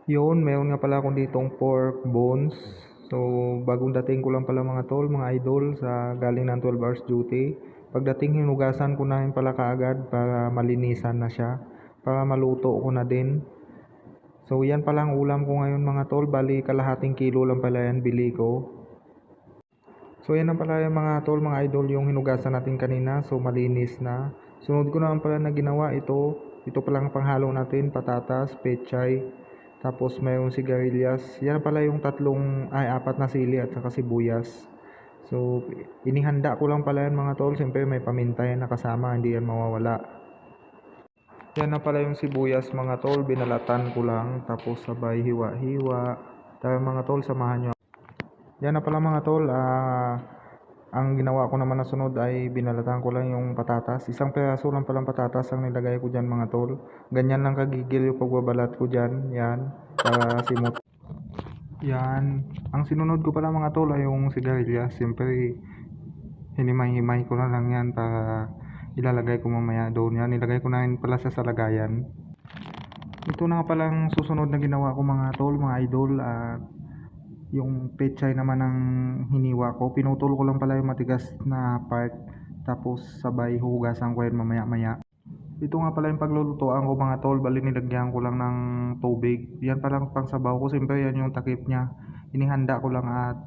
Yun, meron nga pala akong ditong pork bones. So, bagong dating ko lang pala mga tol, mga idol, sa galing ng 12 hours duty. Pagdating hinugasan ko na rin pala kaagad para malinisan na siya, para maluto ko na din. So, yan pala ang ulam ko ngayon mga tol, bali kalahating kilo lang pala yan bili ko. So, yan na pala yung mga tol, mga idol, yung hinugasan natin kanina. So, malinis na. Sunod ko naman pala na ginawa ito. Ito pala ang panghalo natin, patatas, pechay, tapos mayroong sigarilyas. Yan pala yung apat na sili at saka sibuyas. So, inihanda ko lang pala yan mga tol. Siyempre may paminta yan na kasama, hindi yan mawawala. Yan na pala yung sibuyas mga tol. Binalatan ko lang. Tapos sabay hiwa-hiwa. Tara mga tol, samahan nyo. Yan na pala mga tol. Ang ginawa ko naman na sunod ay binalatan ko lang yung patatas. Isang peraso lang palang patatas ang nilagay ko dyan mga tol. Ganyan lang kagigil yung pagbabalat ko dyan. Yan. Para simot. Yan. Ang sinunod ko pala mga tol ay yung sigarilyas. Siyempre, hinimay-himay ko na lang yan para ilalagay ko mamaya doon. Yan. Nilagay ko na rin pala sa lagayan. Ito na nga palang susunod na ginawa ko mga tol, mga idol. Yung pechay naman ang hiniwa ko, pinutol ko lang pala yung matigas na part, tapos sabay hugasan ko yan mamaya maya. Ito nga pala yung paglulutuan ko mga tol, bali nilagyan ko lang ng tubig. Yan palang pangsabaw ko, siyempre yan yung takip niya, inihanda ko lang at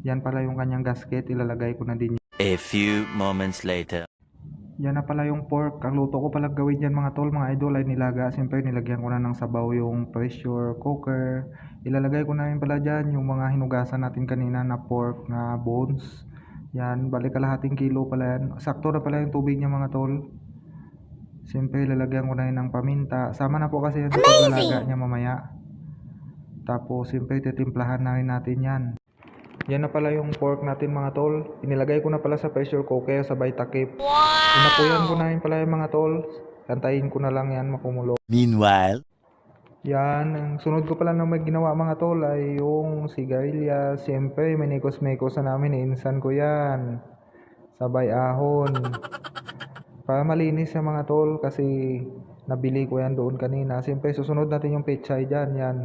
yan pala yung kanyang gasket, ilalagay ko na din. A few moments later. Yan na pala yung pork. Ang luto ko pala gawin dyan mga tol, mga idol ay nilaga. Siyempre nilagyan ko na ng sabaw yung pressure cooker. Ilalagay ko na rin pala dyan yung mga hinugasan natin kanina na pork na bones. Yan, balik kalahating kilo pala yan. Sakto na pala yung tubig niya mga tol. Siyempre ilalagyan ko na rin ng paminta. Sama na po kasi yan sa paglalaga niya mamaya. Tapos siyempre titimplahan na rin natin yan. Yan na pala yung pork natin mga tol. Inilagay ko na pala sa pressure cooker sabay takip. Inapuyan ko na rin pala yung mga tol. Antayin ko na lang yan makumulo. Meanwhile. Yan. Ang sunod ko pala na may ginawa mga tol ay yung sigarilyas. Siyempre minikos-mikos na namin. Insan ko yan. Sabay ahon. Para malinis yung mga tol kasi nabili ko yan doon kanina. Siyempre susunod natin yung pechay dyan. Yan.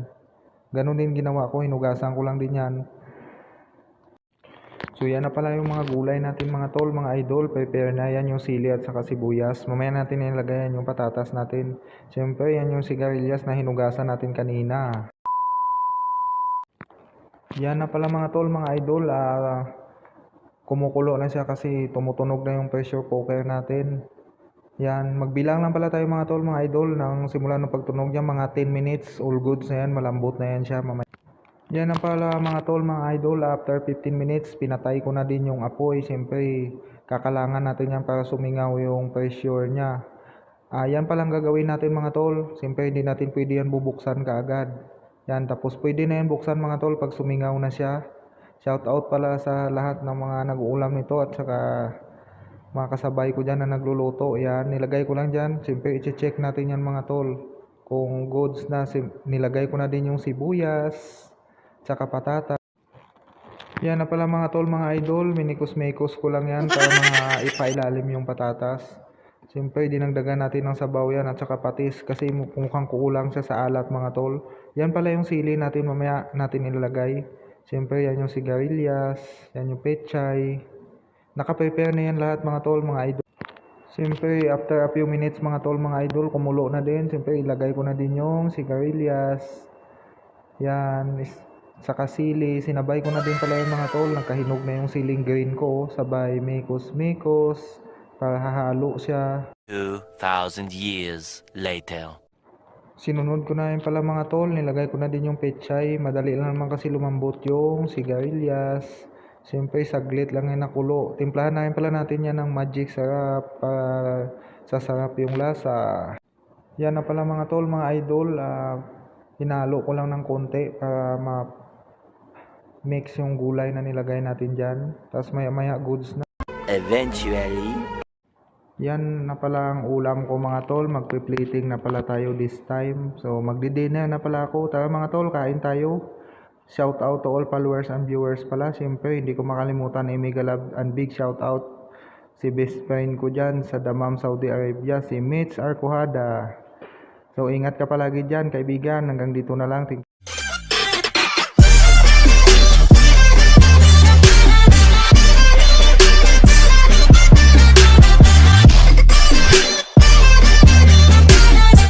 Ganun din ginawa ko. Hinugasan ko lang din yan. So yan na pala yung mga gulay natin mga tol, mga idol. Prepare na yan yung sili at saka sibuyas. Mamaya natin nilagay yung patatas natin. Siyempre yan yung sigarilyas na hinugasan natin kanina. Yan na pala mga tol, mga idol. Kumukulo na siya kasi tumutunog na yung pressure cooker natin. Yan, magbilang lang pala tayo mga tol, mga idol. Nang simula ng pagtunog niya, mga 10 minutes, all goods na yan. Malambot na yan siya mamaya. Yan na pala mga tol, mga idol, after 15 minutes, pinatay ko na din yung apoy. Siyempre, kakalangan natin yan para sumingaw yung pressure niya. Yan palang gagawin natin mga tol. Siyempre, hindi natin pwede yan bubuksan kaagad. Yan, tapos pwede na yan buksan mga tol pag sumingaw na siya. Shout out pala sa lahat ng mga nag-uulam nito at saka mga kasabay ko dyan na nagluluto. Yan, nilagay ko lang dyan. Siyempre, i-check natin yan mga tol. Kung goods na, nilagay ko na din yung sibuyas tsaka patata. Yan na pala mga tol, mga idol. Minikos-mikos ko lang yan para mga ipailalim yung patatas. Siyempre, dinagdagan natin ng sabaw yan at saka patis kasi mukhang kukulang siya sa alat mga tol. Yan pala yung sili natin mamaya natin ilalagay. Siyempre, yan yung sigarilyas, yan yung pechay. Nakaprepare na yan lahat mga tol, mga idol. Siyempre, after a few minutes mga tol, mga idol, kumulo na din. Siyempre, ilagay ko na din yung sigarilyas. Yan, saka sili, sinabay ko na din pala yung mga tol, nagkahinog na yung siling green ko, sabay mikos-mikos para hahalo siya. 2,000 years later. Sinunod ko na yun pala mga tol, nilagay ko na din yung pechay, madali lang naman kasi lumambot yung sigarilyas. Siyempre saglit lang yung nakulo. Timplahan na yun pala natin yan ng magic sarap para sasarap yung lasa. Yan na pala mga tol, mga idol, hinalo ko lang ng konti para mix yung gulay na nilagay natin dyan. Tapos maya goods na. Eventually. Yan na pala ang ulam ko mga tol. Magpe-plating na pala tayo this time. So magdi-dinner na pala ako. Tara mga tol, kain tayo. Shout out to all followers and viewers pala. Siyempre hindi ko makalimutan mega love and big shout out si best friend ko dyan sa Dammam, Saudi Arabia, si Mitch Arcohada. So ingat ka palagi dyan kaibigan. Hanggang dito na lang.